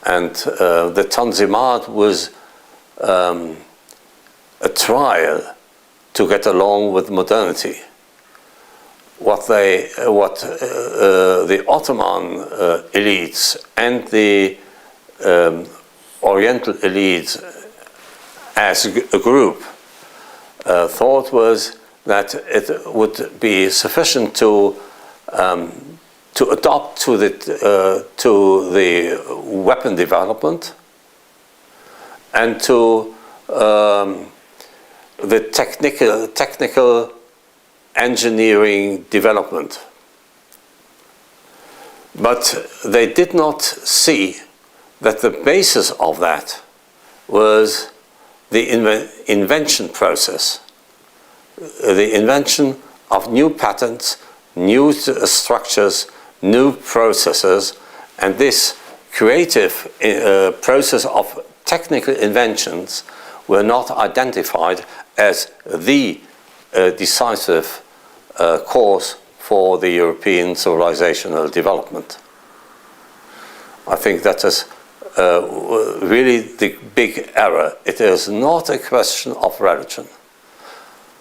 And the Tanzimat was a trial to get along with modernity. What the Ottoman elites and the Oriental elites as a group thought was that it would be sufficient to adopt to the weapon development and to the technical engineering development. But they did not see that the basis of that was the invention process, the invention of new patterns, new structures, new processes, and this creative process of technical inventions were not identified as the decisive course for the European civilizational development. I think that is really the big error. It is not a question of religion.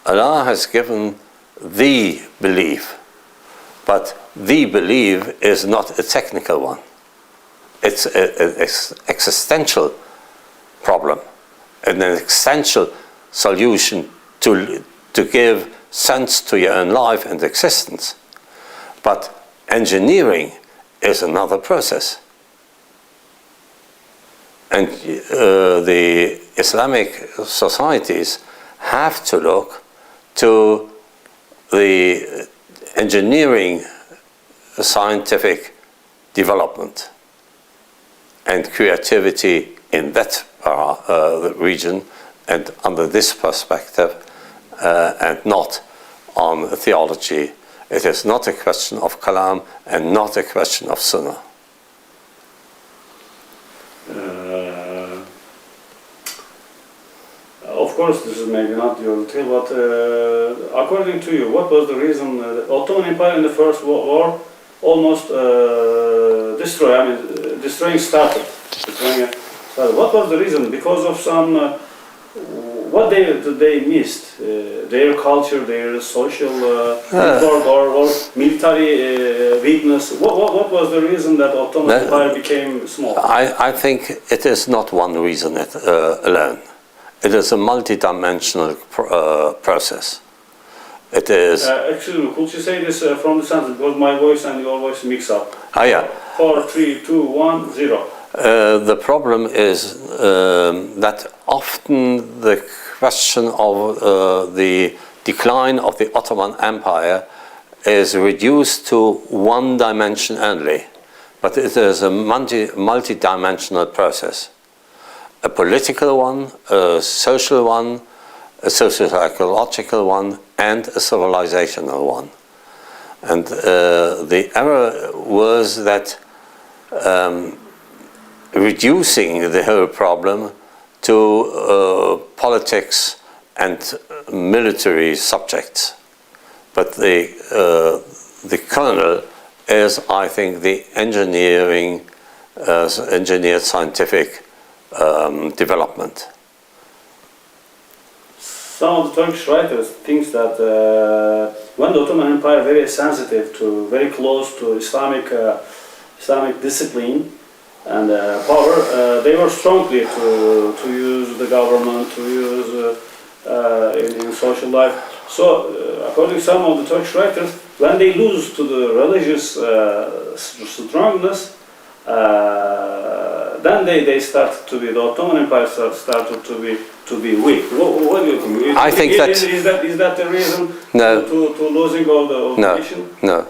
Allah has given the belief, but the belief is not a technical one. It's an existential problem, and an existential solution to give sense to your own life and existence. But engineering is another process. And the Islamic societies have to look to the engineering scientific development and creativity in that region and under this perspective, and not on theology. It is not a question of kalam and not a question of sunnah. Of course, this is maybe not your tale, but according to you, what was the reason the Ottoman Empire in the First World War almost destroying started? What was the reason? Because of some, what they missed? Their culture, their social network, or military weakness? What was the reason that Ottoman Empire became small? I think it is not one reason alone. It is a multi-dimensional process. It is... excuse me, could you say this from the sentence, because my voice and your voice mix up? Yeah. 4, 3, 2, 1, 0. The problem is that often the question of the decline of the Ottoman Empire is reduced to one dimension only, but it is a multi-dimensional process. A political one, a social one, a socio-psychological one, and a civilizational one. And the error was that reducing the whole problem to politics and military subjects. But the kernel is, I think, the engineered scientific development. Some of the Turkish writers think that when the Ottoman Empire very sensitive to, very close to Islamic discipline and power, they were strongly to use the government, to use in social life. So, according to some of the Turkish writers, when they lose to the religious strongness, then they start to be, the Ottoman Empire started to be weak. What do you think? I think is that the reason to losing all the nation? No.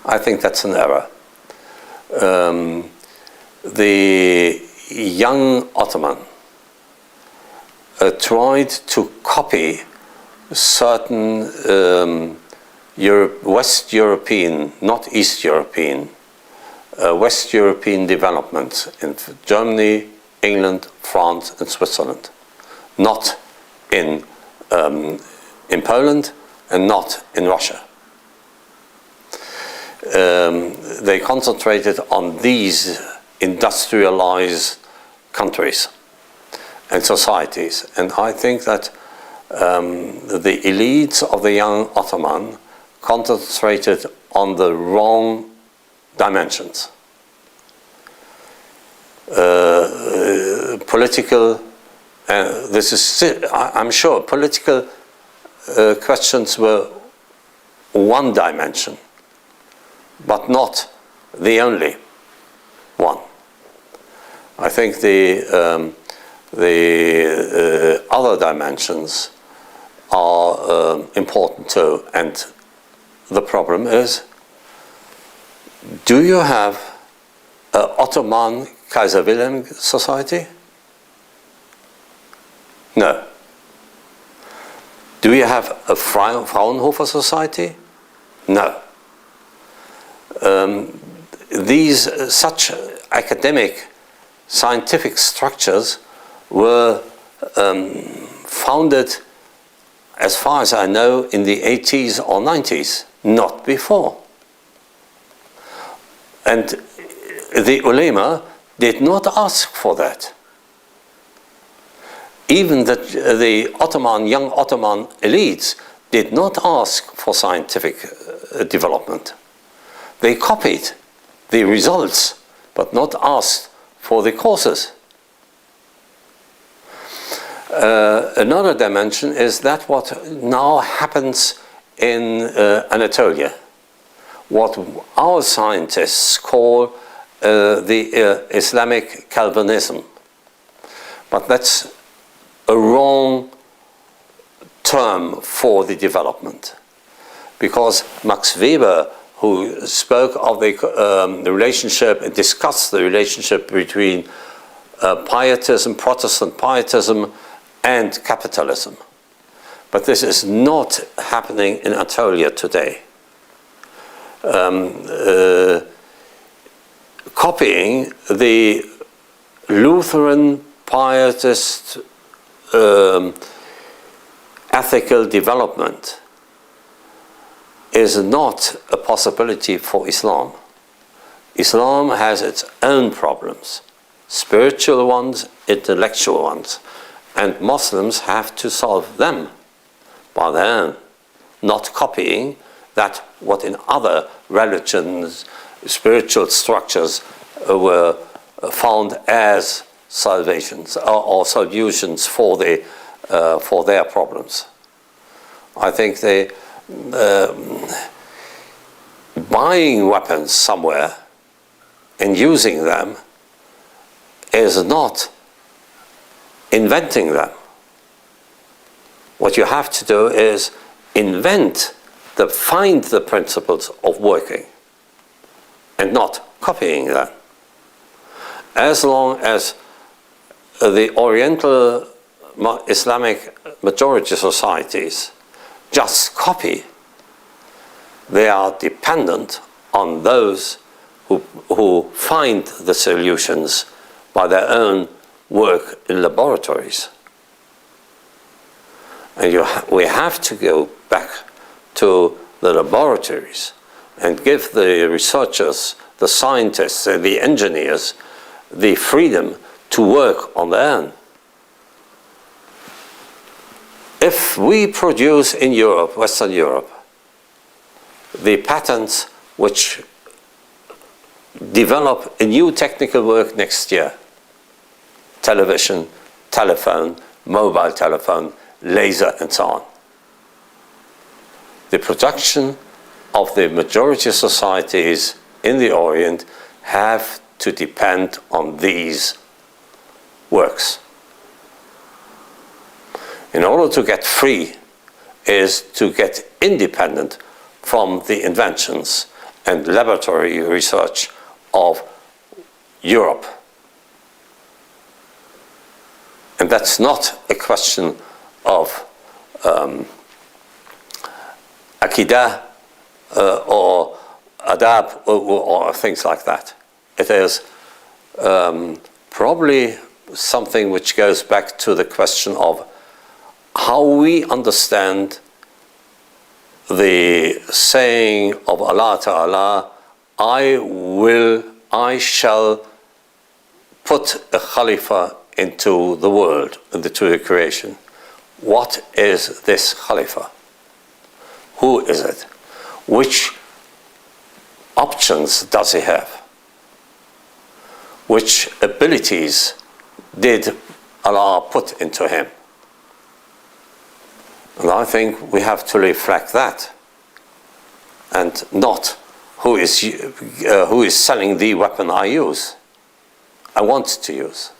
I think that's an error. The young Ottoman tried to copy certain West European, not East European, West European developments in Germany, England, France, and Switzerland, not in Poland and not in Russia. They concentrated on these industrialized countries and societies. And I think that the elites of the young Ottoman concentrated on the wrong dimensions. Political, I'm sure, political questions were one dimension, but not the only one. I think the other dimensions are important too. And the problem is, do you have an Ottoman Kaiser Wilhelm society? No. Do you have a Fraunhofer society? No. Such academic, scientific structures were founded, as far as I know, in the 80s or 90s, not before. And the ulema did not ask for that. Even the young Ottoman elites did not ask for scientific development. They copied the results, but not asked for the causes. Another dimension is that what now happens in Anatolia, what our scientists call the Islamic Calvinism. But that's a wrong term for the development, because Max Weber, who spoke of the relationship and discussed the relationship between pietism, Protestant pietism, and capitalism. But this is not happening in Anatolia today. Copying the Lutheran pietist ethical development is not a possibility for Islam. Islam has its own problems, spiritual ones, intellectual ones, and Muslims have to solve them by their own, not copying that what in other religions, spiritual structures were found as salvations or solutions for their problems. I think buying weapons somewhere and using them is not inventing them. What you have to do is find the principles of working and not copying them. As long as the Oriental Islamic majority societies just copy, they are dependent on those who find the solutions by their own work in laboratories. And we have to go back to the laboratories and give the researchers, the scientists, and the engineers the freedom to work on their own. If we produce in Europe, Western Europe, the patents which develop a new technical work next year, television, telephone, mobile telephone, laser, and so on, the production of the majority societies in the Orient have to depend on these works. In order to get free is to get independent from the inventions and laboratory research of Europe. And that's not a question of Aqidah or adab or things like that. It is probably something which goes back to the question of how we understand the saying of Allah Ta'ala, I shall put a Khalifa into the world, into the creation. What is this Khalifa? Who is it? Which options does he have? Which abilities did Allah put into him? And I think we have to reflect that, and not who is selling the weapon I want to use.